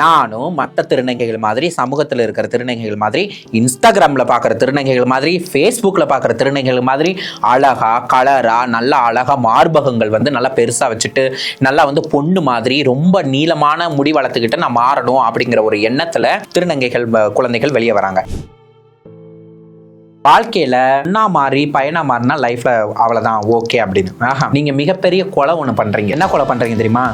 நானும் மற்ற திருநங்கைகள் மாதிரி, சமூகத்தில் இருக்கிற திருநங்கைகள் மாதிரி, இன்ஸ்டாகிராமில் பார்க்குற திருநங்கைகள் மாதிரி, ஃபேஸ்புக்கில் பார்க்குற திருநங்கைகள் மாதிரி அழகா கலரா நல்லா அழகா மார்பகங்கள் வந்து நல்லா பெருசாக வச்சுட்டு நல்லா வந்து பொண்ணு மாதிரி ரொம்ப நீளமான முடி வளர்த்துக்கிட்டு நான் மாறணும் அப்படிங்கிற ஒரு எண்ணத்தில் திருநங்கைகள் குழந்தைகள் வெளியே வராங்க. வாழ்க்கையில என்ன மாறி பயனா மாறினா லைஃப்ல அவ்வளவுதான் ஓகே அப்படின்னு. நீங்க மிகப்பெரிய கொலை ஒண்ணு பண்றீங்க. என்ன கொலை பண்றீங்க தெரியுமா?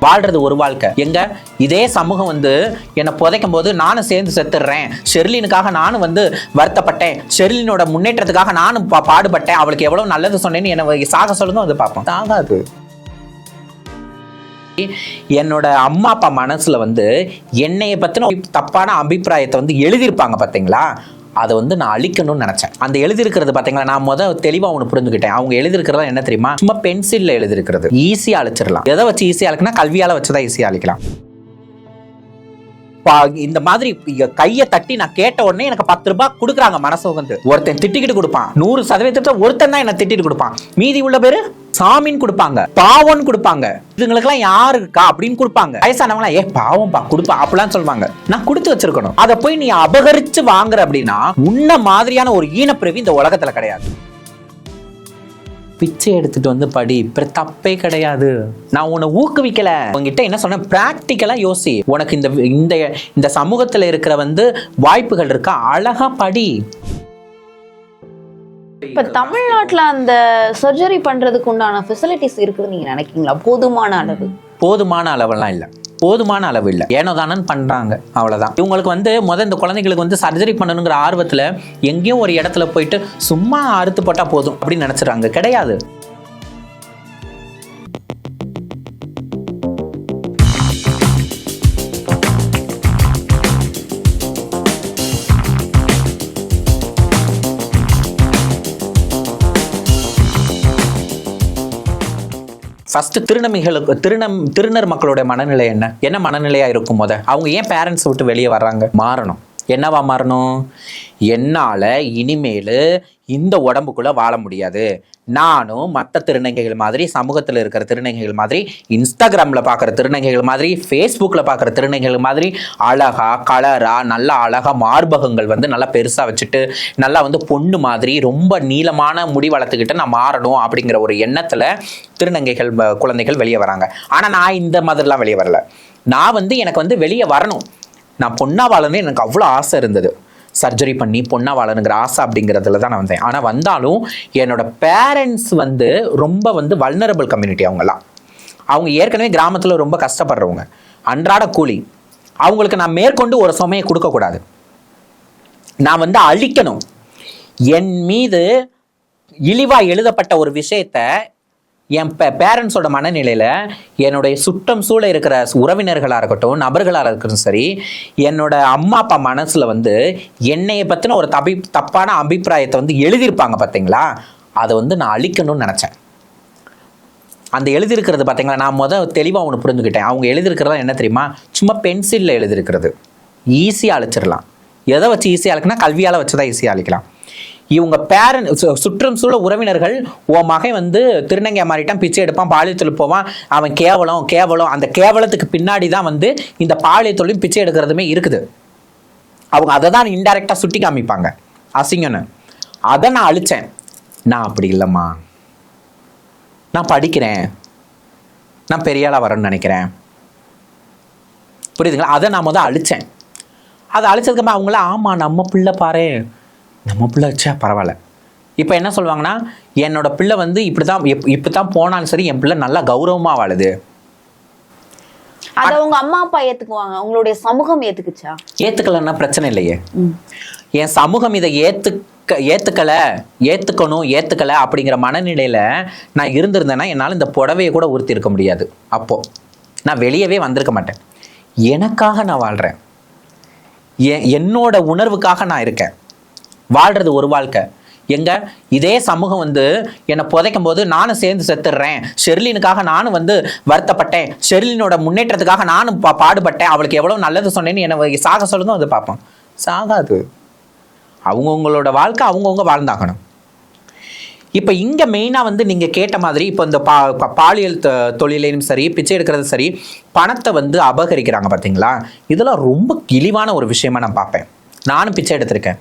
வாழ்றது ஒரு வாழ்க்கை. எங்க இதே சமூகம் வந்து என்னை புதைக்கும் போது நானும் சேர்ந்து செத்துடுறேன், ஷெர்லினுக்காக நானும் வந்து வருத்தப்பட்டேன், ஷெர்லினோட முன்னேற்றத்துக்காக நானும் பாடுபட்டேன், அவளுக்கு எவ்வளவு நல்லது சொன்னேன்னு என்ன சாக சொல்லுங்க வந்து பார்ப்போம். தாங்காது. என்னோட அம்மா அப்பா மனசுல வந்து என்னைய பத்தின தப்பான அபிப்பிராயத்தை வந்து எழுதியிருப்பாங்க பாத்தீங்களா, அதை வந்து நான் அழிக்கணும்னு நினைச்சேன். அந்த எழுதிருக்கிறது பாத்தீங்களா, நான் தெளிவா ஒன்று புரிஞ்சுக்கிட்டேன். அவங்க எழுதிருக்கிறதா என்ன தெரியுமா? சும்மா பென்சில்ல எழுதிருக்கிறது. ஈஸியா அழிச்சிடலாம். எதை வச்சு ஈஸியா அழிக்கனா, கல்வியால வச்சுதான் ஈஸியா அழிக்கலாம். இந்த மாதிரி கையை தட்டி நான் கேட்ட உடனே எனக்கு 10 ரூபாய் கொடுக்குறாங்க. மனசு வந்து ஒருத்தன் திட்டிக்கிட்டு கொடுப்பான், 100% ஒருத்தன் தான் என்ன திட்டிட்டு கொடுப்பான், மீதி உள்ள பேரு சாமின்னு கொடுப்பாங்க, பாவம்னு கொடுப்பாங்க. இதுங்களுக்கெல்லாம் யாருக்கா அப்படின்னு கொடுப்பாங்க. வயசானவங்களா பாவம் கொடுப்பா அப்படிலாம் சொல்லுவாங்க. நான் கொடுத்து வச்சிருக்கணும். அதை போய் நீ அபகரிச்சு வாங்குற அப்படின்னா உன்ன மாதிரியான ஒரு ஈனப்பிறவி இந்த உலகத்துல கிடையாது. பிச்சை எடுத்துட்டு வந்து படி, தப்பே கிடையாது. நான் உன்னை ஊக்குவிக்கல. உங்ககிட்ட என்ன சொன்ன, பிராக்டிக்கலா யோசி. உனக்கு இந்த சமூகத்துல இருக்கிற வந்து வாய்ப்புகள் இருக்கா, அழகா படி. இப்ப தமிழ்நாட்டுல அந்த சர்ஜரி பண்றதுக்கு உண்டான ஃபெசிலிட்டிஸ் இருக்குன்னு நீங்க நினைக்கிறீங்களா? போதுமான அளவெல்லாம் இல்ல. போதுமான அளவு இல்லை. ஏனோ தானன்னு பண்றாங்க, அவ்வளவுதான். இவங்களுக்கு வந்து இந்த குழந்தைகளுக்கு வந்து சர்ஜரி பண்ணணுங்கிற ஆர்வத்துல எங்கேயோ ஒரு இடத்துல போயிட்டு சும்மா அறுத்து போட்டா போதும் அப்படின்னு நினைச்சிடறாங்க. கிடையாது. ஃபர்ஸ்ட் திருநர் மக்களோட மனநிலை என்ன மனநிலையா இருக்கும் போது அவங்க ஏன் பேரண்ட்ஸ் விட்டு வெளியே வர்றாங்க? மாறணும். என்னவா மாறணும்? என்னால இனிமேல் இந்த உடம்புக்குள்ள வாழ முடியாது. நானும் மற்ற திருநங்கைகள் மாதிரி, சமூகத்தில் இருக்கிற திருநங்கைகள் மாதிரி, இன்ஸ்டாகிராமில் பார்க்குற திருநங்கைகள் மாதிரி, ஃபேஸ்புக்கில் பார்க்குற திருநங்கைகள் மாதிரி அழகா கலரா நல்லா அழகா மார்பகங்கள் வந்து நல்லா பெருசாக வச்சுட்டு நல்லா வந்து பொண்ணு மாதிரி ரொம்ப நீளமான முடி வளர்த்துக்கிட்டு நான் மாறணும் அப்படிங்கிற ஒரு எண்ணத்தில் திருநங்கைகள் குழந்தைகள் வெளியே வராங்க. ஆனால் நான் இந்த மாதிரிலாம் வெளியே வரல. நான் வந்து எனக்கு வந்து வெளியே வரணும், நான் பொண்ணா வாழணும்னு எனக்கு அவ்வளோ ஆசை இருந்தது. சர்ஜரி பண்ணி பொண்ணா வாழணுங்கிற ஆசை அப்படிங்கிறதுல தான் நான் வந்தேன். ஆனால் வந்தாலும் என்னோட பேரண்ட்ஸ் வந்து ரொம்ப வந்து வல்னரபிள் கம்யூனிட்டி. அவங்க ஏற்கனவே கிராமத்தில் ரொம்ப கஷ்டப்படுறவங்க, அன்றாட கூலி. அவங்களுக்கு நான் மேற்கொண்டு ஒரு சுமையை கொடுக்கக்கூடாது. நான் வந்து அழிக்கணும். என் மீது இழிவாக எழுதப்பட்ட ஒரு விஷயத்த என் பேரண்ட்ஸோட மனநிலையில் என்னுடைய சுற்றம் சூழ இருக்கிற உறவினர்களாக இருக்கட்டும், நபர்களாக இருக்கட்டும் சரி, என்னோட அம்மா அப்பா மனசில் வந்து என்னைய பற்றின ஒரு தப்பான அபிப்பிராயத்தை வந்து எழுதியிருப்பாங்க பார்த்தீங்களா, அதை வந்து நான் அழிக்கணும்னு நினச்சேன். அந்த எழுதியிருக்கிறது பார்த்தீங்களா, நான் தெளிவாக ஒன்று புரிஞ்சுக்கிட்டேன். அவங்க எழுதியிருக்கிறதா என்ன தெரியுமா? சும்மா பென்சிலில் எழுதியிருக்கிறது. ஈஸியாக அழிச்சிடலாம். எதை வச்சு ஈஸியாக அழிக்கனா, கல்வியால் வச்சு தான் ஈஸியாக அழிக்கலாம். இவங்க சுற்றம் சூழ உறவினர்கள், உன் மகன் வந்து திருநங்கை மாறிட்டான், பிச்சை எடுப்பான், பாலியல் போவான், அவன் கேவலம். அந்த கேவலத்துக்கு பின்னாடி தான் வந்து இந்த பாலியல் தொழிலும் பிச்சை எடுக்கிறதுமே இருக்குது. அவங்க அதை தான் இன்டைரக்டா சுட்டி காமிப்பாங்க அசிங்கன்னு. அதை நான் அழிச்சேன். நான் அப்படி இல்லைம்மா, நான் படிக்கிறேன், நான் பெரியாளா வரணும்னு நினைக்கிறேன், புரியுதுங்களா? அதை நான் அழிச்சேன். அதை அழிச்சதுக்கு அவங்கள ஆமா நம்ம பிள்ளை பாரு, நம்ம பிள்ளை வச்சா பரவாயில்ல. இப்போ என்ன சொல்லுவாங்கன்னா, என்னோட பிள்ளை வந்து இப்படிதான் போனாலும் சரி, என் பிள்ளை நல்லா கௌரவமா வாழுது. அதை உங்க அம்மா அப்பா ஏத்துக்குவாங்க, உங்களுடைய சமூகம் ஏத்துக்குச்சா? ஏத்துக்கலன்னா பிரச்சனை இல்லையே. என் சமூகம் இதை ஏத்துக்கல அப்படிங்கிற மனநிலையில நான் இருந்திருந்தேன்னா என்னால் இந்த புடவையை கூட உறுத்தி இருக்க முடியாது. அப்போ நான் வெளியவே வந்திருக்க மாட்டேன். எனக்காக நான் வாழ்றேன், என்னோட உணர்வுக்காக நான் இருக்கேன். வாழ்றது ஒரு வாழ்க்கை. எங்க இதே சமூகம் வந்து என்னை புதைக்கும் போது நானும் சேர்ந்து செத்துடுறேன், ஷெர்லினுக்காக நானும் வந்து வருத்தப்பட்டேன், ஷெர்லினோட முன்னேற்றத்துக்காக நானும் பாடுபட்டேன், அவளுக்கு எவ்வளவு நல்லது சொன்னேன்னு என்ன சாக சொல்லுங்க வந்து பார்ப்போம். சாகாது. அவங்கவுங்களோட வாழ்க்கை அவங்கவுங்க வாழ்ந்தாகணும். இப்போ இங்கே மெயினாக வந்து நீங்கள் கேட்ட மாதிரி இப்போ இந்த பாலியல் தொழிலையும் சரி, பிச்சை எடுக்கிறது சரி, பணத்தை வந்து அபகரிக்கிறாங்க பார்த்தீங்களா, இதெல்லாம் ரொம்ப இழிவான ஒரு விஷயமா நான் பார்ப்பேன். நானும் பிச்சை எடுத்திருக்கேன்.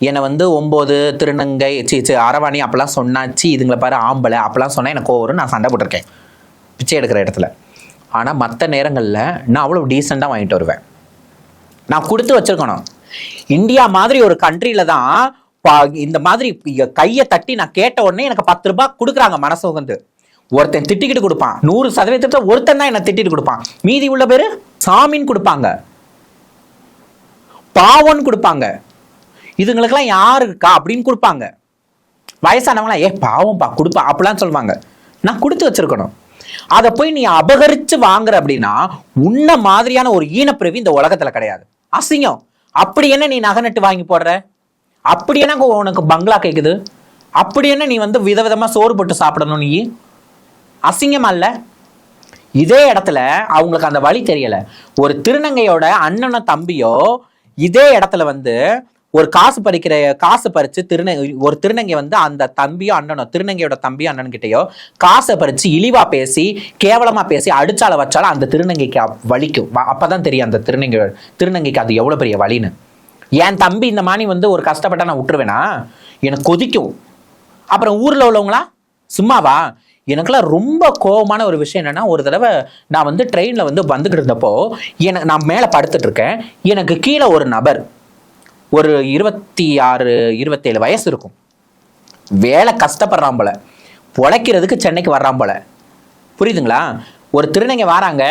என்னை வந்து 9 திருநங்கை அரவாணி அப்போல்லாம் சொன்னாச்சு, இதுங்களை பாரு ஆம்பளை அப்போல்லாம் சொன்னால் எனக்கு கோவம், நான் சண்டை போட்டிருக்கேன் பிச்சை எடுக்கிற இடத்துல. ஆனால் மற்ற நேரங்களில் நான் அவ்வளோ டீசெண்டாக வாங்கிட்டு வருவேன். நான் கொடுத்து வச்சிருக்கணும். இந்தியா மாதிரி ஒரு கண்ட்ரியில தான் இந்த மாதிரி கையை தட்டி நான் கேட்ட உடனே எனக்கு 10 ரூபாய் கொடுக்குறாங்க. மனசு உகந்து ஒருத்தன் திட்டிக்கிட்டு கொடுப்பான், 100% ஒருத்தன் தான் என்ன திட்டிட்டு கொடுப்பான், மீதி உள்ள பேரு சாமின்னு கொடுப்பாங்க, பாவம்னு கொடுப்பாங்க. இதுங்களுக்கெல்லாம் யாரு இருக்கா அப்படின்னு கொடுப்பாங்க. வயசானவங்களாம் பாவம்பா கொடுப்பா அப்படிலாம் சொல்லுவாங்க. நான் கொடுத்து வச்சிருக்கணும். அதை போய் நீ அபகரிச்சு வாங்குற அப்படின்னா உன்ன மாதிரியான ஒரு ஈனப்பிறவி இந்த உலகத்துல கிடையாது. அசிங்கம். அப்படி என்ன நீ நகை நட்டு வாங்கி போடுற, அப்படி என்ன உனக்கு பங்களா கேக்குது, அப்படி என்ன நீ வந்து விதவிதமா சோறு போட்டு சாப்பிடணும், நீ அசிங்கமா இல்ல? இதே இடத்துல அவங்களுக்கு அந்த வழி தெரியல. ஒரு திருநங்கையோட அண்ணனோ தம்பியோ இதே இடத்துல வந்து ஒரு காசு பறிச்சு ஒரு திருநங்கை வந்து அந்த தம்பியோ அண்ணனோ, திருநங்கையோட தம்பியோ அண்ணன் கிட்டயோ காசை பறிச்சு இழிவா பேசி கேவலமா பேசி அடிச்சால வச்சாலும் அந்த திருநங்கைக்கு வலிக்கும். அப்பதான் தெரியும் அந்த திருநங்கைக்கு அது எவ்வளவு பெரிய வலின்னு. என் தம்பி இந்த மாதிரி வந்து ஒரு கஷ்டப்பட்டா நான் விட்டுருவேனா, எனக்கு கொதிக்கும். அப்புறம் ஊர்ல உள்ளவங்களா சும்மாவா? எனக்குலாம் ரொம்ப கோபமான ஒரு விஷயம் என்னன்னா, ஒரு தடவை நான் வந்து ட்ரெயின்ல வந்து வந்துகிட்டு இருந்தப்போ நான் மேல படுத்துட்டு இருக்கேன். எனக்கு கீழே ஒரு நபர், ஒரு 26, 27 வயசு இருக்கும், வேலை கஷ்டப்படுறான் போல, பொழைக்கிறதுக்கு சென்னைக்கு வர்றான் போல, புரியுதுங்களா? ஒரு திருநங்கை வராங்க,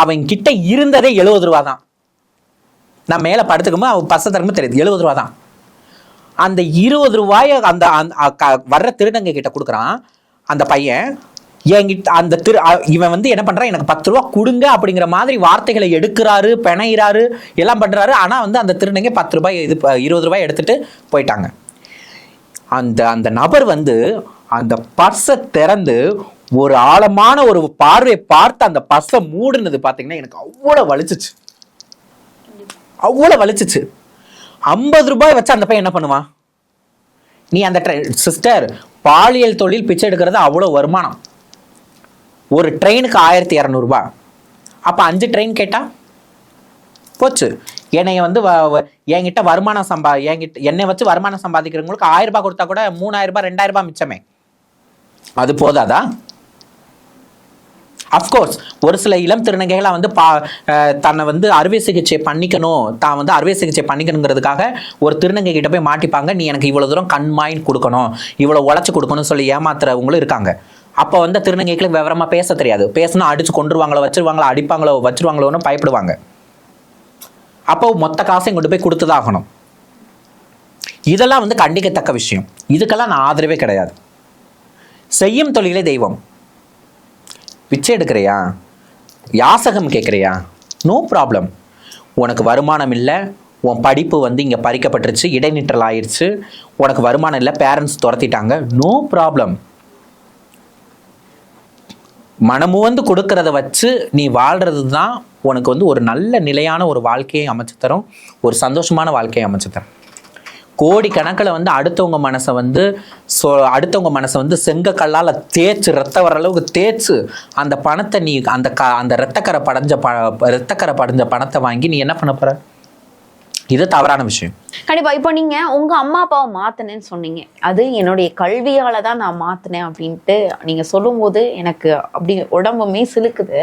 அவங்க கிட்ட இருந்ததே 70 ரூபா தான். நான் மேலே படுத்துக்கும்போது அவன் பச தரமும் தெரியுது 70 ரூபா தான். அந்த 20 ரூபாயை அந்த வர்ற திருநங்கை கிட்ட கொடுக்குறான் அந்த பையன். என்கிட்ட அந்த இவன் வந்து என்ன பண்றான், எனக்கு 10 ரூபா கொடுங்க அப்படிங்கிற மாதிரி வார்த்தைகளை எடுக்கிறாரு, பிணையிறாரு, எல்லாம் பண்றாரு. ஆனா வந்து அந்த திருநங்கை 10 ரூபாய் 20 ரூபாய் எடுத்துட்டு போயிட்டாங்க. அந்த நபர் வந்து அந்த பர்ஸை திறந்து ஒரு ஆழமான ஒரு பார்வையை பார்த்து அந்த பர்ஸை மூடுனது பாத்தீங்கன்னா எனக்கு அவ்வளவு வலிச்சிச்சு, அவ்வளவு வலிச்சிச்சு. 50 ரூபாய் வச்சு அந்த பையன் என்ன பண்ணுவான்? நீ அந்த சிஸ்டர், பாலியல் தொழில் பிச்சை எடுக்கிறது அவ்வளவு வருமானம். ஒரு ட்ரெயினுக்கு 1200 ரூபாய். அப்ப 5 ட்ரெயின் கேட்டா போச்சு. என்னைய வந்து என்கிட்ட வருமானம் என்னை வச்சு வருமானம் சம்பாதிக்கிறவங்களுக்கு 1000 ரூபாய் கொடுத்தா கூட 3000 ரூபாய் 2000 ரூபாய் மிச்சமே. அது போதாதா? அஃப்கோர்ஸ் ஒரு சில இளம் திருநங்கைகளை வந்து தன்னை வந்து அறுவை சிகிச்சை பண்ணிக்கணும், தான் வந்து அறுவை சிகிச்சை பண்ணிக்கணுங்கிறதுக்காக ஒரு திருநங்கை கிட்ட போய் மாட்டிப்பாங்க. நீ எனக்கு இவ்வளவு தூரம் கண்மாயின் கொடுக்கணும், இவ்வளவு உழைச்சு கொடுக்கணும்னு சொல்லி ஏமாத்துறவங்களும் இருக்காங்க. அப்போ வந்து திருநங்கைகளுக்கு விவரமா பேச தெரியாது. பேசினா அடிச்சு கொண்டுருவாங்களோ, வச்சிருவாங்களோ, அடிப்பாங்களோ, வச்சிருவாங்களோன்னு பயப்படுவாங்க. அப்போ மொத்த காசையும் கொண்டு போய் கொடுத்துதான் ஆகணும். இதெல்லாம் வந்து கண்டிக்கத்தக்க விஷயம். இதுக்கெல்லாம் நான் ஆதரவே கிடையாது. செய்யும் தொழிலே தெய்வம். பிச்சை எடுக்கிறியா, யாசகம் கேட்குறியா, நோ ப்ராப்ளம். உனக்கு வருமானம் இல்லை, உன் படிப்பு வந்து இங்கே பறிக்கப்பட்டுருச்சு, இடைநிற்றல் ஆயிடுச்சு, உனக்கு வருமானம் இல்லை, பேரண்ட்ஸ் துரத்திட்டாங்க, நோ ப்ராப்ளம். மனமு வந்து கொடுக்கறத வச்சு நீ வாழ்றது தான் உனக்கு வந்து ஒரு நல்ல நிலையான ஒரு வாழ்க்கையை அமைச்சு தரும், ஒரு சந்தோஷமான வாழ்க்கையை அமைச்சு தரும். கோடி கணக்கில் வந்து அடுத்தவங்க மனசை வந்து செங்கக்கல்லால் தேய்ச்சி ரத்த வர அளவுக்கு தேய்ச்சி அந்த பணத்தை நீ அந்த ரத்தக்கரை படைஞ்ச பணத்தை வாங்கி நீ என்ன பண்ண போற? இது தவறான விஷயம். கண்டிப்பா. இப்போ நீங்க உங்க அம்மா அப்பாவை மாத்தினேன்னு சொன்னீங்க, அது என்னுடைய கல்வியால தான் நான் மாத்தினேன் அப்படின்ட்டு நீங்க சொல்லும் போது எனக்கு அப்படி உடம்புமே சிலுக்குது.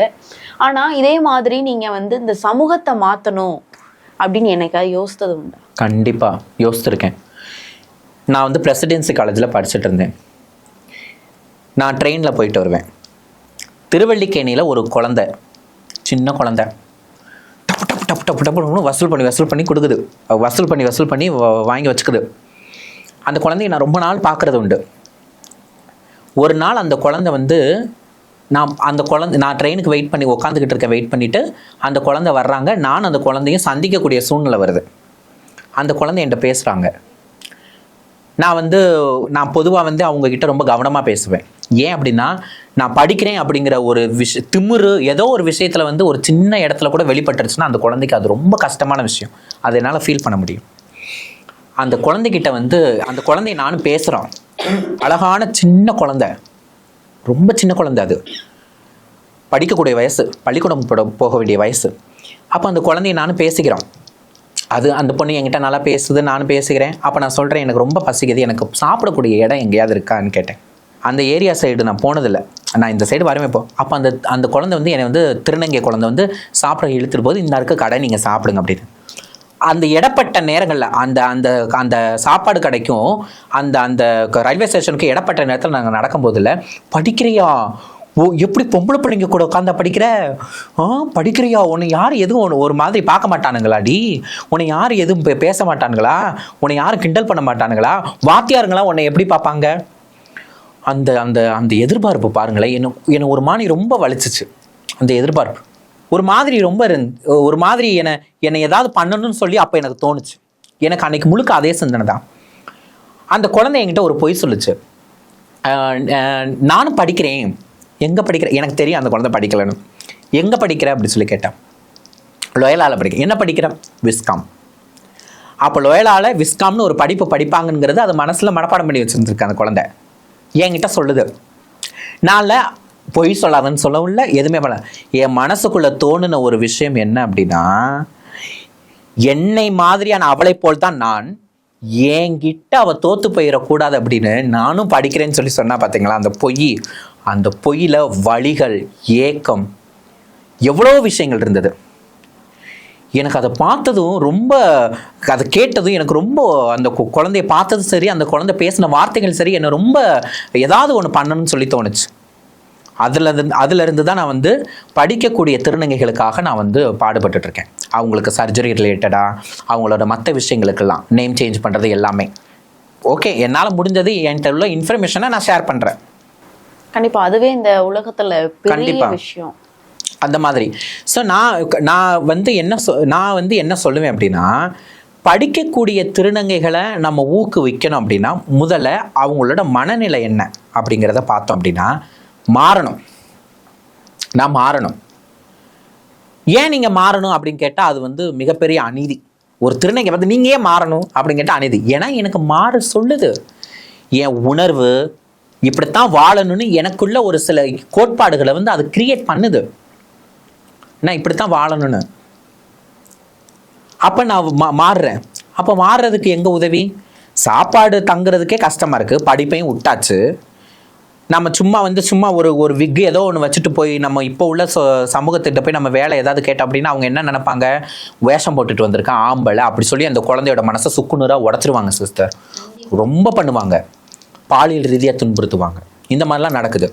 ஆனா இதே மாதிரி நீங்க வந்து இந்த சமூகத்தை மாத்தணும் அப்படின்னு எனக்காக யோசித்தது உண்டா? கண்டிப்பா யோசிச்சிருக்கேன். நான் வந்து பிரசிடென்சி காலேஜில் படிச்சுட்டு இருந்தேன். நான் ட்ரெயினில் போயிட்டு வருவேன். திருவல்லிக்கேணியில் ஒரு குழந்தை, சின்ன குழந்தை, டப்பு டப்பு டப்பு டப்பு டப்புன்னு வசூல் பண்ணி கொடுக்குது. வசூல் பண்ணி வாங்கி வச்சுக்குது. அந்த குழந்தைய நான் ரொம்ப நாள் பார்க்குறது உண்டு. ஒரு நாள் அந்த குழந்தை வந்து நான் ட்ரெயினுக்கு வெயிட் பண்ணிவிட்டு அந்த குழந்தை வர்றாங்க. நான் அந்த குழந்தையும் சந்திக்கக்கூடிய சூழ்நிலை வருது. அந்த குழந்தை என்கிட்ட பேசுகிறாங்க. நான் பொதுவாக வந்து அவங்கக்கிட்ட ரொம்ப கவனமாக பேசுவேன். ஏன் அப்படின்னா, நான் படிக்கிறேன் அப்படிங்கிற ஒரு திமிரு ஏதோ ஒரு விஷயத்தில் வந்து ஒரு சின்ன இடத்துல கூட வெளிப்பட்டுருச்சுன்னா அந்த குழந்தைக்கு அது ரொம்ப கஷ்டமான விஷயம். அதை என்னால் ஃபீல் பண்ண முடியும். அந்த குழந்தைகிட்ட வந்து அந்த குழந்தைய நானும் பேசுகிறோம். அழகான சின்ன குழந்தை, ரொம்ப சின்ன குழந்தை, அது படிக்கக்கூடிய வயசு, பள்ளிக்கூடம் போக வேண்டிய வயசு. அப்போ அந்த குழந்தைய நானும் பேசிக்கிறோம். அது அந்த பொண்ணு என்கிட்ட நல்லா பேசுது, நானும் பேசுகிறேன். அப்போ நான் சொல்கிறேன், எனக்கு ரொம்ப பசிக்குது, எனக்கு சாப்பிடக்கூடிய இடம் எங்கேயாவது இருக்கான்னு கேட்டேன். அந்த ஏரியா சைடு நான் போனதில்லை, நான் இந்த சைடு வரவே இப்போ. அப்போ அந்த குழந்தை வந்து என்னை வந்து திருநங்கை குழந்தை வந்து சாப்பிட இழுத்துட்டு போது, இந்த இருக்க கடை நீங்கள் சாப்பிடுங்க அப்படின்னு. அந்த இடப்பட்ட நேரங்களில் அந்த அந்த அந்த சாப்பாடு கடைக்கும் அந்த ரயில்வே ஸ்டேஷனுக்கு இடப்பட்ட நேரத்தில் நாங்கள் நடக்கும்போதில், படிக்கிறியா, ஓ எப்படி பொம்பளை பிள்ளைங்க கூட உட்காந்தா படிக்கிற, படிக்கிறியா, உன்னை யார் எதுவும் ஒரு மாதிரி பார்க்க மாட்டானுங்களாடி, உன்னை யார் எதுவும் பேச மாட்டானுங்களா, உன்னை யாரும் கிண்டல் பண்ண மாட்டானுங்களா, வாத்தியாருங்களா உன்னை எப்படி பார்ப்பாங்க? அந்த அந்த அந்த எதிர்பார்ப்பு பாருங்களேன், என்னை ஒரு மாதிரி ரொம்ப வலிச்சிச்சு. அந்த எதிர்பார்ப்பு ஒரு மாதிரி ஒரு மாதிரி என்னை ஏதாவது பண்ணணும்னு சொல்லி அப்போ எனக்கு தோணுச்சு. எனக்கு அன்னைக்கு முழுக்க அதே சிந்தனை தான். அந்த குழந்தை என்கிட்ட ஒரு பொய் சொல்லுச்சு, நானும் படிக்கிறேன். எங்கே படிக்கிறேன்? எனக்கு தெரியும் அந்த குழந்தை படிக்கலன்னு. எங்கே படிக்கிற அப்படி சொல்லி கேட்டேன். லோயலாவில் படிக்கிறேன். என்ன படிக்கிறேன்? விஸ்காம். அப்போ லோயலாவில் விஸ்காம்னு ஒரு படிப்பு படிப்பாங்கங்கிறது அது மனசில் மனப்பாடம் பண்ணி வச்சுருந்துருக்கு அந்த குழந்தை. என்கிட்ட சொல்லுது. நான்ல பொய் சொல்லாதன்னு சொல்லவும் இல்லை, எதுவுமே பண்ணல. என் மனசுக்குள்ளே தோணுன ஒரு விஷயம் என்ன அப்படின்னா, என்னை மாதிரியான அவளை போல் தான் நான், என்கிட்ட அவள் தோற்று போயிடக்கூடாது அப்படின்னு நானும் படிக்கிறேன்னு சொல்லி சொன்னா பார்த்தீங்களா, அந்த பொய்யில் வலிகள், ஏக்கம், எவ்வளோ விஷயங்கள் இருந்தது. எனக்கு அதை பார்த்ததும் ரொம்ப, அதை கேட்டதும் எனக்கு ரொம்ப, அந்த குழந்தைய பார்த்ததும் சரி, அந்த குழந்தை பேசின வார்த்தைகள் சரி, என்னை ரொம்ப ஏதாவது ஒன்று பண்ணணும்னு சொல்லி தோணுச்சு. அதுலேருந்து தான் நான் வந்து படிக்கக்கூடிய திருநங்கைகளுக்காக நான் வந்து பாடுபட்டுருக்கேன். அவங்களுக்கு சர்ஜரி ரிலேட்டடாக, அவங்களோட மற்ற விஷயங்களுக்கெல்லாம் நேம் சேஞ்ச் பண்ணுறது எல்லாமே. ஓகே, என்னால் முடிஞ்சது என்கிட்ட உள்ள இன்ஃபர்மேஷனை நான் ஷேர் பண்ணுறேன். கண்டிப்பாக அதுவே இந்த உலகத்தில் பெரிய விஷயம். அந்த மாதிரி. ஸோ நான் வந்து என்ன சொல்லுவேன் அப்படின்னா, படிக்கக்கூடிய திருநங்கைகளை நம்ம ஊக்குவிக்கணும் அப்படின்னா, முதல்ல அவங்களோட மனநிலை என்ன அப்படிங்கிறத பார்த்தோம் அப்படின்னா, மாறணும். நான் மாறணும். ஏன் நீங்கள் மாறணும் அப்படின்னு கேட்டால் அது வந்து மிகப்பெரிய அநீதி. ஒரு திருநங்கை வந்து நீங்கள் ஏன் மாறணும் அப்படின்னு கேட்டால் அநீதி. ஏன்னா எனக்கு மாற சொல்லுது. என் உணர்வு இப்படித்தான் வாழணும்னு எனக்குள்ள ஒரு சில கோட்பாடுகளை வந்து அது கிரியேட் பண்ணுது. நான் இப்படித்தான் வாழணும்னு. அப்போ நான் மாறுறேன். அப்போ மாறுறதுக்கு எங்கே உதவி? சாப்பாடு தங்குறதுக்கே கஷ்டமாக இருக்குது, படிப்பையும் விட்டாச்சு. நம்ம சும்மா ஒரு விக்கு ஏதோ ஒன்று வச்சுட்டு போய் நம்ம இப்போ உள்ள சமூகத்திட்ட போய் நம்ம வேலை ஏதாவது கேட்டோம் அப்படின்னா அவங்க என்ன நினைப்பாங்க? வேஷம் போட்டுட்டு வந்திருக்கேன், ஆம்பளை அப்படி சொல்லி அந்த குழந்தையோட மனசை சுக்குநூறாக உடச்சிருவாங்க சிஸ்டர். ரொம்ப பண்ணுவாங்க, பாலியல் ரீதியாக துன்புறுத்துவாங்க. இந்த மாதிரிலாம் நடக்குது.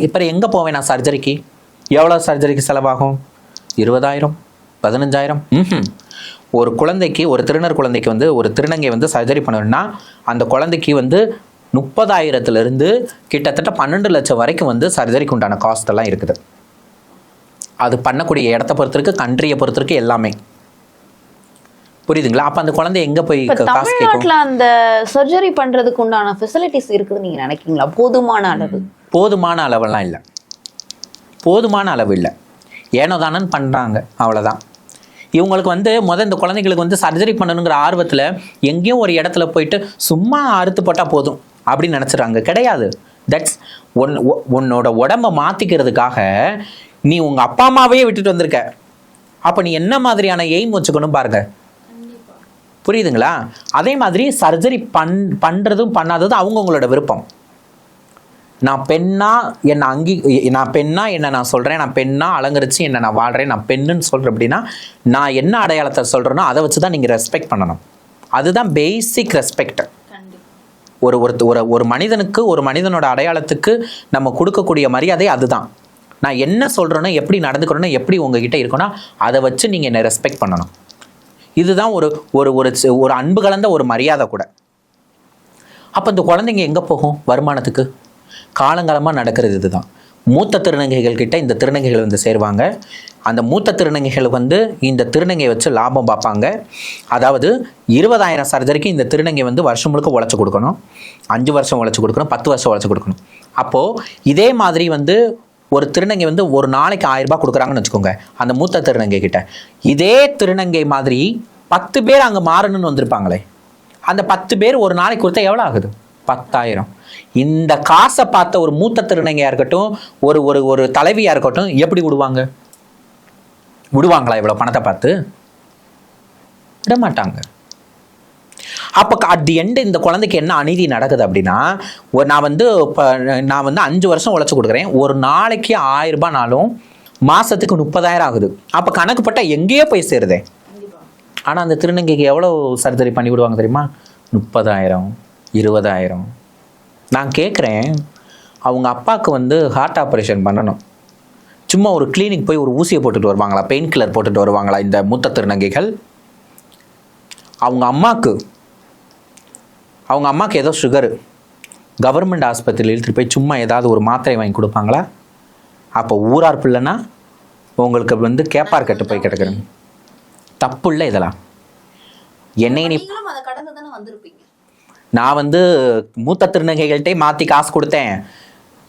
இப்போ எங்கே போவேன் நான் சர்ஜரிக்கு? எவ்வளோ சர்ஜரிக்கு செலவாகும்? 20,000, 15,000? ஒரு குழந்தைக்கு, ஒரு திருநர் குழந்தைக்கு வந்து, ஒரு திருநங்கை வந்து சர்ஜரி பண்ணணும்னா அந்த குழந்தைக்கு வந்து 30,000 கிட்டத்தட்ட 12 லட்சம் வரைக்கும் வந்து சர்ஜரிக்கு உண்டான காஸ்ட் எல்லாம் இருக்குது. அது பண்ணக்கூடிய இடத்த பொறுத்திருக்கு, கண்ட்ரியை பொறுத்திருக்கு, எல்லாமே. புரியுதுங்களா? அப்ப அந்த குழந்தை எங்க போய் காசு கேட்கும்? அந்த சர்ஜரி பண்றதுக்கு உண்டான ஃபெசிலிட்டிஸ் இருக்குன்னு நீங்க நினைக்கிறீங்களா? போதுமான அளவு? போதுமான அளவெல்லாம் இல்லை. போதுமான அளவு இல்லை. ஏனோ தானன்னு பண்றாங்க, அவ்வளவுதான். இவங்களுக்கு வந்து இந்த குழந்தைங்களுக்கு வந்து சர்ஜரி பண்ணணுங்கிற ஆர்வத்தில் எங்கேயும் ஒரு இடத்துல போயிட்டு சும்மா அறுத்து போட்டால் போதும் அப்படின்னு நினச்சிடறாங்க. கிடையாது. தட்ஸ் உன்னோட உடம்பை மாற்றிக்கிறதுக்காக நீ உங்கள் அப்பா அம்மாவையே விட்டுட்டு வந்திருக்க. அப்போ நீ என்ன மாதிரியான எய்ம் வச்சுக்கணும் பாருங்க. புரியுதுங்களா? அதே மாதிரி சர்ஜரி பண்ணுறதும் பண்ணாததும் அவங்கவுங்களோட விருப்பம். நான் பெண்ணா என்ன நான் சொல்கிறேன், நான் பெண்ணா அலங்கரித்து என்ன நான் வாழ்கிறேன், நான் பெண்ணுன்னு சொல்கிறேன் அப்படின்னா நான் என்ன அடையாளத்தை சொல்கிறேனோ அதை வச்சு தான் நீங்கள் ரெஸ்பெக்ட் பண்ணணும். அதுதான் பேசிக் ரெஸ்பெக்ட். ஒரு மனிதனுக்கு, ஒரு மனிதனோட அடையாளத்துக்கு நம்ம கொடுக்கக்கூடிய மரியாதை அதுதான். நான் என்ன சொல்கிறேனோ, எப்படி நடந்துக்கிறேனோ, எப்படி உங்ககிட்ட இருக்கணும், அதை வச்சு நீங்கள் என்னை ரெஸ்பெக்ட் பண்ணணும். இதுதான் ஒரு அன்பு கலந்த ஒரு மரியாதை கூட. அப்போ இந்த குழந்தைங்க எங்கே போகும்? வருமானத்துக்கு. காலங்காலமாக நடக்கிறது இதுதான். மூத்த திருநங்கைகள் கிட்ட இந்த திருநங்கைகள் வந்து சேருவாங்க. அந்த மூத்த திருநங்கைகள் வந்து இந்த திருநங்கை வச்சு லாபம் பார்ப்பாங்க. அதாவது 20,000 சர்ஜரிக்கு இந்த திருநங்கை வந்து வருஷம் முழுக்க உழைச்சி கொடுக்கணும், 5 வருஷம் உழைச்சி கொடுக்கணும், 10 வருஷம் உழைச்சி கொடுக்கணும். அப்போது இதே மாதிரி வந்து ஒரு திருநங்கை வந்து ஒரு நாளைக்கு 1000 ரூபாய் கொடுக்குறாங்கன்னு வச்சுக்கோங்க அந்த மூத்த திருநங்கை கிட்ட. இதே திருநங்கை மாதிரி 10 பேர் அங்கே மாறணும்னு வந்திருப்பாங்களே, அந்த 10 பேர் ஒரு நாளைக்கு கொடுத்தா எவ்வளோ ஆகுது? 10,000. இந்த காசை பார்த்த ஒரு மூத்த திருநங்கையா இருக்கட்டும், ஒரு ஒரு ஒரு தலைவியா இருக்கட்டும், எப்படி விடுவாங்களா இவ்வளவு பணத்தை பார்த்து? விட மாட்டாங்க. அப்போ அட் தி எண்டு இந்த குழந்தைக்கு என்ன அநீதி நடக்குது அப்படின்னா, நான் வந்து 5 வருஷம் உழைச்சு கொடுக்குறேன், ஒரு நாளைக்கு 1000 ரூபாய்னாலும் மாசத்துக்கு 30,000 ஆகுது. அப்போ கணக்கு பட்டா எங்கேயோ போய் சேருதே. ஆனால் அந்த திருநங்கைக்கு எவ்வளோ சர்ஜரி பண்ணி விடுவாங்க தெரியுமா? 30,000, 20,000. நான் கேட்குறேன், அவங்க அப்பாவுக்கு வந்து ஹார்ட் ஆப்ரேஷன் பண்ணணும், சும்மா ஒரு கிளினிக் போய் ஒரு ஊசியை போட்டுட்டு வருவாங்களா, பெயின் கில்லர் போட்டுட்டு வருவாங்களா இந்த மூத்த திருநங்கைகள்? அவங்க அம்மாவுக்கு ஏதோ சுகரு, கவர்மெண்ட் ஆஸ்பத்திரியில் இழுத்துட்டு போய் சும்மா ஏதாவது ஒரு மாத்திரை வாங்கி கொடுப்பாங்களா? அப்போ ஊரார் பிள்ளைன்னா உங்களுக்கு வந்து கேப்பார் கட்டு போய் கிடக்குறேன். தப்பு இல்லை இதெல்லாம். என்னை நீ நான் வந்து மூத்த திருநங்கைகள்கிட்டே மாற்றி காசு கொடுத்தேன்.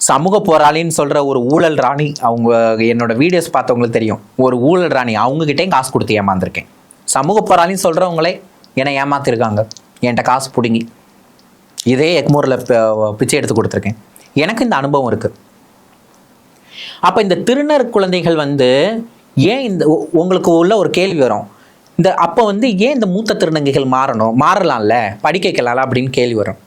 சமூக போராளின்னு சொல்கிற ஒரு ஊழல் ராணி, அவங்க என்னோட வீடியோஸ் பார்த்தவங்களுக்கு தெரியும், ஒரு ஊழல் ராணி, அவங்ககிட்டையும் காசு கொடுத்து ஏமாந்துருக்கேன். சமூக போராளின்னு சொல்கிறவங்களே என்னை ஏமாத்திருக்காங்க, என்கிட்ட காசு பிடுங்கி. இதே எக்மோரில் பிச்சை எடுத்து கொடுத்துருக்கேன். எனக்கு இந்த அனுபவம் இருக்குது. அப்போ இந்த திருநர் குழந்தைகள் வந்து ஏன் இந்த உங்களுக்கு உள்ள ஒரு கேள்வி வரும், அப்போ வந்து ஏன் இந்த மூத்த திருநங்கைகள் மாறலாம்ல, படிக்க வைக்கலாம்ல அப்படின்னு கேள்வி வரும்.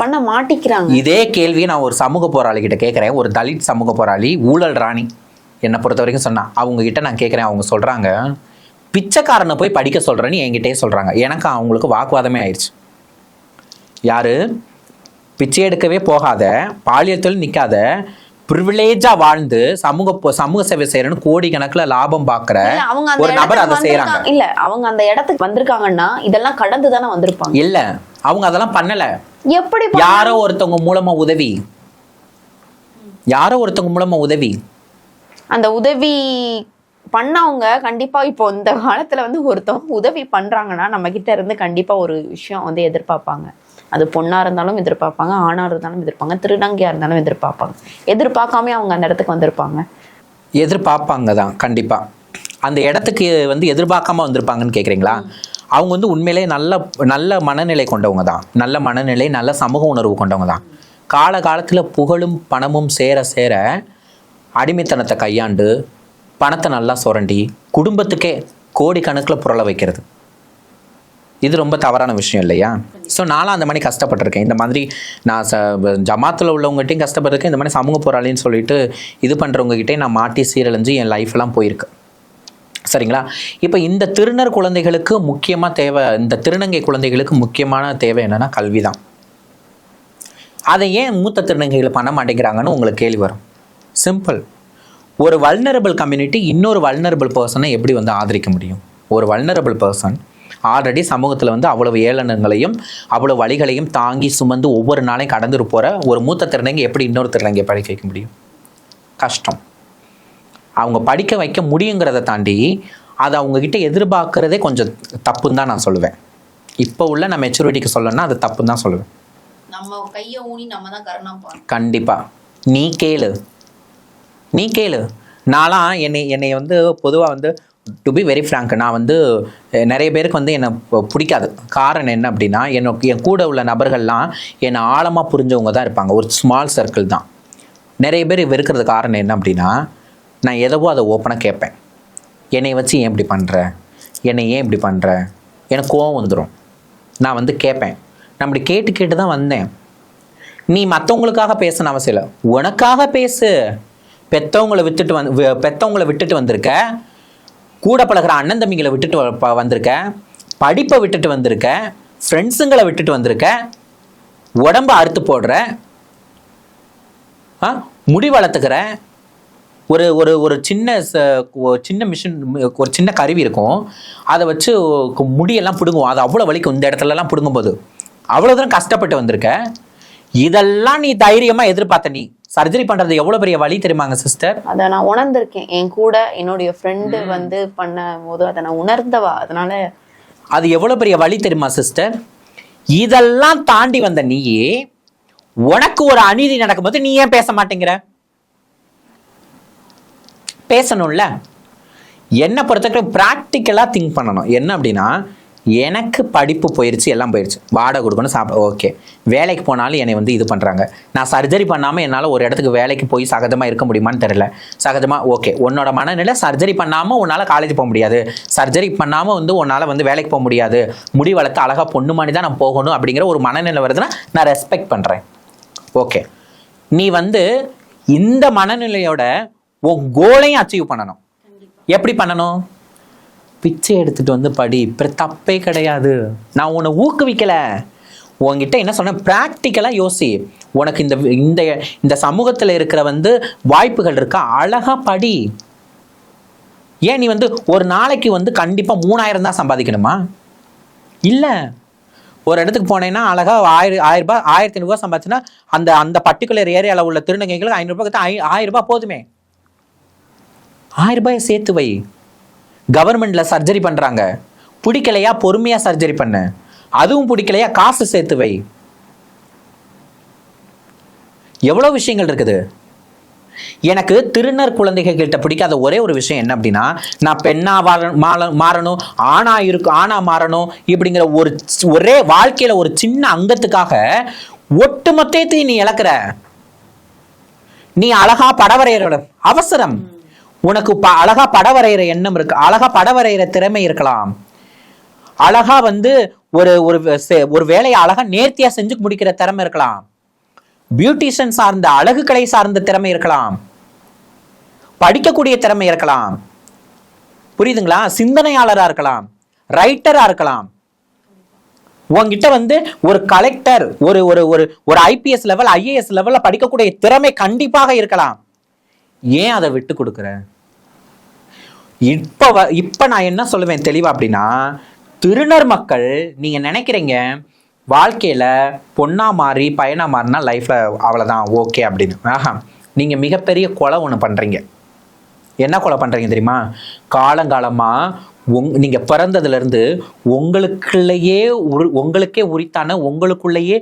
பண்ண மாட்டிக்கிறாங்க. இதே கேள்வியை நான் ஒரு சமூக போராளி கிட்ட கேட்குறேன், ஒரு தலித் சமூக போராளி, ஊழல் ராணி என்னை பொறுத்த வரைக்கும் சொன்னா. அவங்க கிட்ட நான் கேட்குறேன், அவங்க சொல்கிறாங்க, பிச்சைக்காரனை போய் படிக்க சொல்கிறேன்னு என்கிட்டே சொல்கிறாங்க. எனக்கு அவங்களுக்கு வாக்குவாதமே ஆயிடுச்சு. யாரு பிச்சை எடுக்கவே போகாத, பாலியல் தொழில் நிற்காத, ப்ரிவிலேஜா வாழ்ந்து சமூக சேவை செய்யறன்னு கோடிக்கணக்கில் லாபம் பார்க்குற ஒரு நபர் அதை செய்யறாங்க. இல்ல, அவங்க அந்த இடத்துக்கு வந்திருக்காங்கன்னா இதெல்லாம் கடந்து தானே வந்திருப்பாங்க. இல்ல, அவங்க அதெல்லாம் பண்ணல. எப்படி? யாரோ ஒருத்தவங்க மூலமா உதவி, அந்த உதவி பண்ணவங்க கண்டிப்பா இப்போ இந்த காலத்துல வந்து ஒருத்தவங்க உதவி பண்றாங்கன்னா நம்ம கிட்ட இருந்து கண்டிப்பா ஒரு விஷயம் வந்து எதிர்பார்ப்பாங்க. அது பொண்ணா இருந்தாலும் எதிர்பார்ப்பாங்க, ஆணா இருந்தாலும் எதிர்ப்பாங்க, திருநங்கையா இருந்தாலும் எதிர்பார்ப்பாங்க. எதிர்பார்க்காம அவங்க அந்த இடத்துக்கு எதிர்பார்ப்பாங்க தான் கண்டிப்பா. அந்த இடத்துக்கு வந்து எதிர்பார்க்காம வந்திருப்பாங்கன்னு கேட்குறீங்களா? அவங்க வந்து உண்மையிலே நல்ல மனநிலை கொண்டவங்க தான், நல்ல மனநிலை, நல்ல சமூக உணர்வு கொண்டவங்க தான். காலகாலத்தில் புகழும் பணமும் சேர சேர அடிமைத்தனத்தை கையாண்டு பணத்தை நல்லா சுரண்டி குடும்பத்துக்கே கோடிக்கணக்கில் புரள வைக்கிறது, இது ரொம்ப தவறான விஷயம் இல்லையா? ஸோ நானும் அந்த மாதிரி கஷ்டப்பட்டிருக்கேன். இந்த மாதிரி நான் ஜமாத்தில் உள்ளவங்ககிட்டையும் கஷ்டப்பட்டிருக்கேன். இந்த மாதிரி சமூக போராளின்னு சொல்லிட்டு இது பண்ணுறவங்ககிட்டே நான் மாட்டி சீரழிஞ்சு என் லைஃப்லாம் போயிருக்கு. சரிங்களா? இப்போ இந்த திருநர் குழந்தைகளுக்கு முக்கியமாக தேவை, இந்த திருநங்கை குழந்தைகளுக்கு முக்கியமான தேவை என்னென்னா கல்வி தான். அதை ஏன் மூத்த திருநங்கைகளை பண்ண மாட்டேங்கிறாங்கன்னு உங்களுக்கு கேள்வி வரும். சிம்பிள். ஒரு வல்னரபிள் கம்யூனிட்டி இன்னொரு வல்னரபிள் பர்சனை எப்படி வந்து ஆதரிக்க முடியும்? ஒரு வல்னரபிள் பர்சன் ஆல்ரெடி சமூகத்தில் வந்து அவ்வளவு ஏளனங்களையும் அவ்வளவு வழிகளையும் தாங்கி சுமந்து ஒவ்வொரு நாளையும் கடந்துட்டு போகிற ஒரு மூத்த திருநங்கை எப்படி இன்னொரு திருநங்கையை படிக்க வைக்க முடியும்? கஷ்டம். அவங்க படிக்க வைக்க முடியுங்கிறத தாண்டி அதை அவங்கக்கிட்ட எதிர்பார்க்குறதே கொஞ்சம் தப்புன்னு தான் நான் சொல்லுவேன். இப்போ உள்ள நான் மெச்சூரிட்டிக்கு சொல்லணும்னா அது தப்புன்னு தான் சொல்லுவேன். நம்ம கையை ஊனி நம்ம தான் கருணம். கண்டிப்பாக நீ கேளு. நான்லாம் என்னை வந்து பொதுவாக வந்து டு பி வெரி ஃப்ராங்க், நான் வந்து நிறைய பேருக்கு வந்து என்னை பிடிக்காது. காரணம் என்ன அப்படின்னா, என் கூட உள்ள நபர்கள்லாம் என்னை ஆழமாக புரிஞ்சவங்க தான் இருப்பாங்க. ஒரு ஸ்மால் சர்க்கிள் தான். நிறைய பேர் வெறுக்கிறது காரணம் என்ன அப்படின்னா, நான் எதவோ அதை ஓப்பனாக கேட்பேன். என்னை வச்சு ஏன் இப்படி பண்ணுற, எனக்கு கோவம் வந்துடும். நான் வந்து கேட்பேன். நான் அப்படி கேட்டு தான் வந்தேன். நீ மற்றவங்களுக்காக பேசணும் அவசியம் இல்லை, உனக்காக பேசு. பெற்றவங்களை விட்டுட்டு வந்திருக்க, கூட பழகிற அண்ணன் தம்பிங்களை விட்டுட்டு வந்திருக்க, படிப்பை விட்டுட்டு வந்திருக்க, ஃப்ரெண்ட்ஸுங்களை விட்டுட்டு வந்திருக்க, உடம்பை அறுத்து போடுற, முடி வளர்த்துக்கிற, ஒரு ஒரு ஒரு சின்ன மிஷின், ஒரு சின்ன கருவி இருக்கும், அதை வச்சு முடியெல்லாம் பிடுங்குவோம். அது அவ்வளோ வலிக்கும். இந்த இடத்துலலாம் பிடுங்கும்போது அவ்வளோ தூரம் கஷ்டப்பட்டு வந்திருக்க. இதெல்லாம் நீ தைரியமாக எதிர்பார்த்த. நீ சர்ஜரி பண்றது எவ்வளவு பெரிய வலி தெரியுமாங்க சிஸ்டர்? அதை நான் உணர்ந்திருக்கேன். என் கூட என்னுடைய ஃப்ரெண்டு வந்து பண்ண போது அதை நான் உணர்ந்தவா. அதனால அது எவ்வளவு பெரிய வலி தெரியுமா சிஸ்டர்? இதெல்லாம் தாண்டி வந்த நீயே உனக்கு ஒரு அநீதி நடக்கும்போது நீ ஏன் பேச மாட்டேங்கிற? பேசணும்ல. என்ன பொறுத்தவரைக்கும் பிராக்டிக்கலா திங்க் பண்ணணும். என்ன அப்படின்னா, எனக்கு படிப்பு போயிடுச்சு, எல்லாம் போயிடுச்சு, வாடகை கொடுக்கணும், சாப்பிட ஓகே, வேலைக்கு போனாலும் என்னை வந்து இது பண்ணுறாங்க. நான் சர்ஜரி பண்ணாமல் என்னால் ஒரு இடத்துக்கு வேலைக்கு போய் சகஜமாக இருக்க முடியுமான்னு தெரியல. சகஜமாக ஓகே, உன்னோட மனநிலை சர்ஜரி பண்ணாமல் உன்னால் காலேஜ் போக முடியாது, சர்ஜரி பண்ணாமல் வந்து உன்னால் வந்து வேலைக்கு போக முடியாது, முடி வளர்த்து அழகாக பொண்ணு மாதிரி தான் நான் போகணும் அப்படிங்கிற ஒரு மனநிலை வருதுன்னா நான் ரெஸ்பெக்ட் பண்ணுறேன். ஓகே, நீ வந்து இந்த மனநிலையோட உன் கோலையும் அச்சீவ் பண்ணணும். எப்படி பண்ணணும்? பிச்சை எடுத்துட்டு வந்து படி, அப்புறம் தப்பே கிடையாது. நான் உன்னை ஊக்குவிக்கல, உன்கிட்ட என்ன சொன்ன, ப்ராக்டிக்கலாக யோசி. உனக்கு இந்த இந்த இந்த சமூகத்தில் இருக்கிற வந்து வாய்ப்புகள் இருக்கா, அழகா படி. ஏன் நீ வந்து ஒரு நாளைக்கு வந்து கண்டிப்பாக 3000 தான் சம்பாதிக்கணுமா? இல்லை, ஒரு இடத்துக்கு போனேன்னா அழகா 1000 ரூபாய் 1500 ரூபாய் சம்பாதிச்சுன்னா அந்த அந்த பர்டிகுலர் ஏரியாவில் உள்ள திருநங்கைகளுக்கு 500 ரூபாய் 1000 ரூபாய் போதுமே. 1000 ரூபாயை சேர்த்து வை. கவர்மெண்ட்ல சர்ஜரி பண்றாங்க, பிடிக்கலையா பொறுமையா சர்ஜரி பண்ணு, அதுவும் பிடிக்கலையா காசு சேர்த்து வை. எவ்வளவு விஷயங்கள் இருக்குது. எனக்கு திருநர் குழந்தைகிட்ட பிடிக்காத ஒரே ஒரு விஷயம் என்ன அப்படின்னா, நான் பெண்ணா மாறணும், ஆணா மாறணும் இப்படிங்கிற ஒரே வாழ்க்கையில ஒரு சின்ன அங்கத்துக்காக ஒட்டுமொத்தத்தையும் நீ இழக்கிற. நீ அழகா படவரையற அவசரம், உனக்கு அழகா படவரைகிற எண்ணம் இருக்கு, அழகா படவரைகிற திறமை இருக்கலாம், அழகா வந்து ஒரு வேலையை அழகா நேர்த்தியா செஞ்சு முடிக்கிற திறமை இருக்கலாம், பியூட்டிஷியன் சார்ந்த அழகு கலை சார்ந்த திறமை இருக்கலாம், படிக்கக்கூடிய திறமை இருக்கலாம், புரியுதுங்களா, சிந்தனையாளரா இருக்கலாம், ரைட்டரா இருக்கலாம். உங்ககிட்ட வந்து ஒரு கலெக்டர், ஒரு IPS லெவல் IAS லெவல்ல படிக்கக்கூடிய திறமை கண்டிப்பாக இருக்கலாம். ஏன் அதை விட்டு கொடுக்குற? இப்ப நான் என்ன சொல்லுவேன் தெளிவா அப்படின்னா, திருநர் மக்கள் நீங்க நினைக்கிறீங்க வாழ்க்கையில பொண்ணா மாறி பையனா மாறினா லைஃப்ல அவ்வளவுதான் ஓகே அப்படின்னு. ஆஹா, நீங்க மிகப்பெரிய கொலை ஒண்ணு பண்றீங்க. என்ன கொலை பண்றீங்க தெரியுமா? காலங்காலமா நீங்க பிறந்ததுல இருந்து உங்களுக்கே உரித்தான, உங்களுக்குள்ளேயே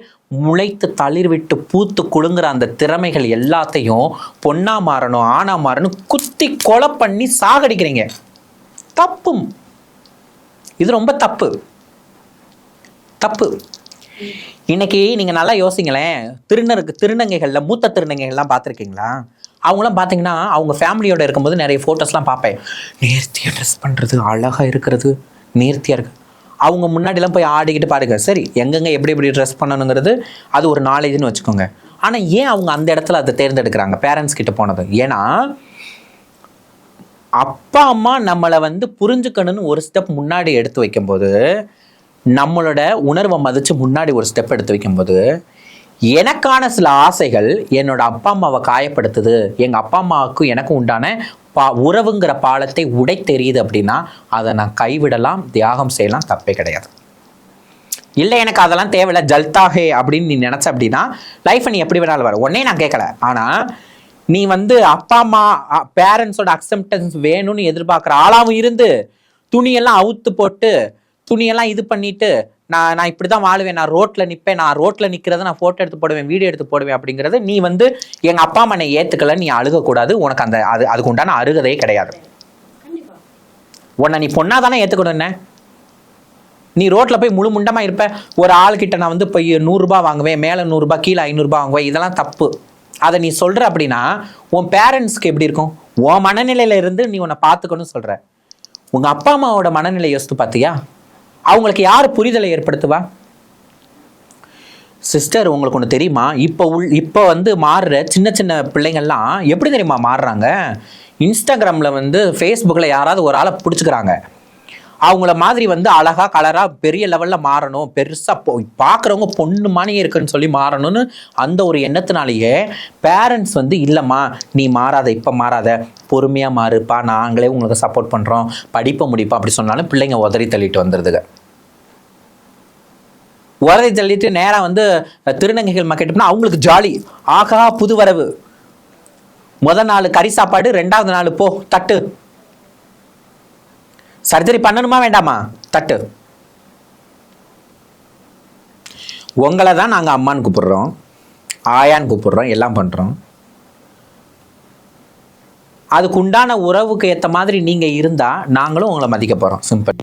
முளைத்து தளிர் விட்டு பூத்து குலுங்குற அந்த திறமைகள் எல்லாத்தையும் பொண்ணா மாறணும் ஆணா மாறணும் குத்தி கொலை பண்ணி சாகடிக்கிறீங்க. தப்பும், இது ரொம்ப தப்பு. இன்னைக்கு நீங்க நல்லா யோசிங்களேன், திருநங்கைகள்ல மூத்த திருநங்கைகள்லாம் பார்த்துருக்கீங்களா? அவங்களாம் பார்த்தீங்கன்னா அவங்க ஃபேமிலியோட இருக்கும்போது நிறைய ஃபோட்டோஸ்லாம் பார்ப்பேன். நேர்த்தியாக ட்ரெஸ் பண்ணுறது, அழகாக இருக்கிறது, நேர்த்தியாக இருக்கு. அவங்க முன்னாடிலாம் போய் ஆடிக்கிட்டு பாருங்க. சரி, எங்கெங்க எப்படி ட்ரெஸ் பண்ணணுங்கிறது அது ஒரு நாலேஜ்னு வச்சுக்கோங்க. ஆனால் ஏன் அவங்க அந்த இடத்துல அதை தேர்ந்தெடுக்கிறாங்க? பேரண்ட்ஸ் கிட்ட போனது. ஏன்னா அப்பா அம்மா நம்மளை வந்து புரிஞ்சுக்கணும்னு ஒரு ஸ்டெப் முன்னாடி எடுத்து வைக்கும்போது, நம்மளோட உணர்வை மதித்து முன்னாடி ஒரு ஸ்டெப் எடுத்து வைக்கும்போது, எனக்கான சில ஆசைகள் என்னோட அப்பா அம்மாவை காயப்படுத்துது, எங்கள் அப்பா அம்மாவுக்கு எனக்கும் உண்டான உறவுங்கிற பாலத்தை உடை தெரியுது அப்படின்னா அதை நான் கைவிடலாம், தியாகம் செய்யலாம், தப்பே கிடையாது. இல்லை எனக்கு அதெல்லாம் தேவையில்லை, ஜல்தாகே அப்படின்னு நீ நினச்ச அப்படின்னா லைஃப்பை நீ எப்படி வேணாலும் வர. உடனே நான் கேட்கல, ஆனால் நீ வந்து அப்பா அம்மா பேரண்ட்ஸோட அக்செப்டன்ஸ் வேணும்னு எதிர்பார்க்குற ஆளாவும் இருந்து துணியெல்லாம் அவுத்து போட்டு துணியெல்லாம் இது பண்ணிட்டு நான் இப்படி தான் வாழுவேன், நான் ரோட்டில் நிற்பேன், நான் ரோட்டில் நிற்கிறத நான் ஃபோட்டோ எடுத்து போடுவேன், வீடியோ எடுத்து போடுவேன் அப்படிங்கிறது நீ வந்து எங்கள் அப்பா அம்மா என்னை ஏற்றுக்கல, நீ அழுகக்கூடாது, உனக்கு அந்த அதுக்கு உண்டான அருகதையே கிடையாது. உன்னை நீ பொண்ணாக தானே ஏற்றுக்கணும். என்ன நீ ரோட்டில் போய் முழு முண்டமாக இருப்ப, ஒரு ஆள்கிட்ட நான் வந்து போய் 100 ரூபாய் வாங்குவேன், மேலே 100 ரூபாய் கீழே 500 ரூபாய் வாங்குவேன், இதெல்லாம் தப்பு. அதை நீ சொல்கிற அப்படின்னா உன் பேரண்ட்ஸ்க்கு எப்படி இருக்கும்? உன் மனநிலையில இருந்து நீ உன்னை பார்த்துக்கணும்னு சொல்கிற. உங்கள் அப்பா அம்மாவோட மனநிலை யோசித்து பார்த்தியா? அவங்களுக்கு யார் புரிதலை ஏற்படுத்துவா? சிஸ்டர், உங்களுக்கு ஒன்று தெரியுமா? இப்போ வந்து மாறுற சின்ன சின்ன பிள்ளைங்கள்லாம் எப்படி தெரியுமா மாறுறாங்க? இன்ஸ்டாகிராமில் வந்து ஃபேஸ்புக்கில் யாராவது ஒரு ஆளை பிடிச்சிக்கிறாங்க, அவங்கள மாதிரி வந்து அழகா கலரா பெரிய லெவல்ல மாறணும், பெருசா பார்க்குறவங்க பொண்ணு மானியே இருக்குன்னு சொல்லி மாறணும்னு அந்த ஒரு எண்ணத்தினாலேயே பேரண்ட்ஸ் வந்து இல்லைம்மா நீ மாறாத, இப்போ மாறாத, பொறுமையாக மாறுப்பா, நாங்களே உங்களுக்கு சப்போர்ட் பண்ணுறோம், படிப்பை முடிப்பா அப்படி சொன்னாலும் பிள்ளைங்க உதறி தள்ளிட்டு வந்துடுதுங்க. உதறி தள்ளிட்டு நேராக வந்து திருநங்கைகள் மார்க்கெட்னா அவங்களுக்கு ஜாலி, ஆகா புது வரவு, முதல் நாள் கறி சாப்பாடு, 2வது நாள் போ தட்டு, சர்ஜரி பண்ணணுமா வேண்டாமா தட்டு. உங்களை தான் நாங்கள் அம்மான்னு கூப்பிடுறோம், ஆயான்னு கூப்பிடுறோம், எல்லாம் பண்ணுறோம். அதுக்கு உண்டான உறவுக்கு ஏற்ற மாதிரி நீங்கள் இருந்தால் நாங்களும் உங்களை மதிக்க போகிறோம். சிம்பிள்.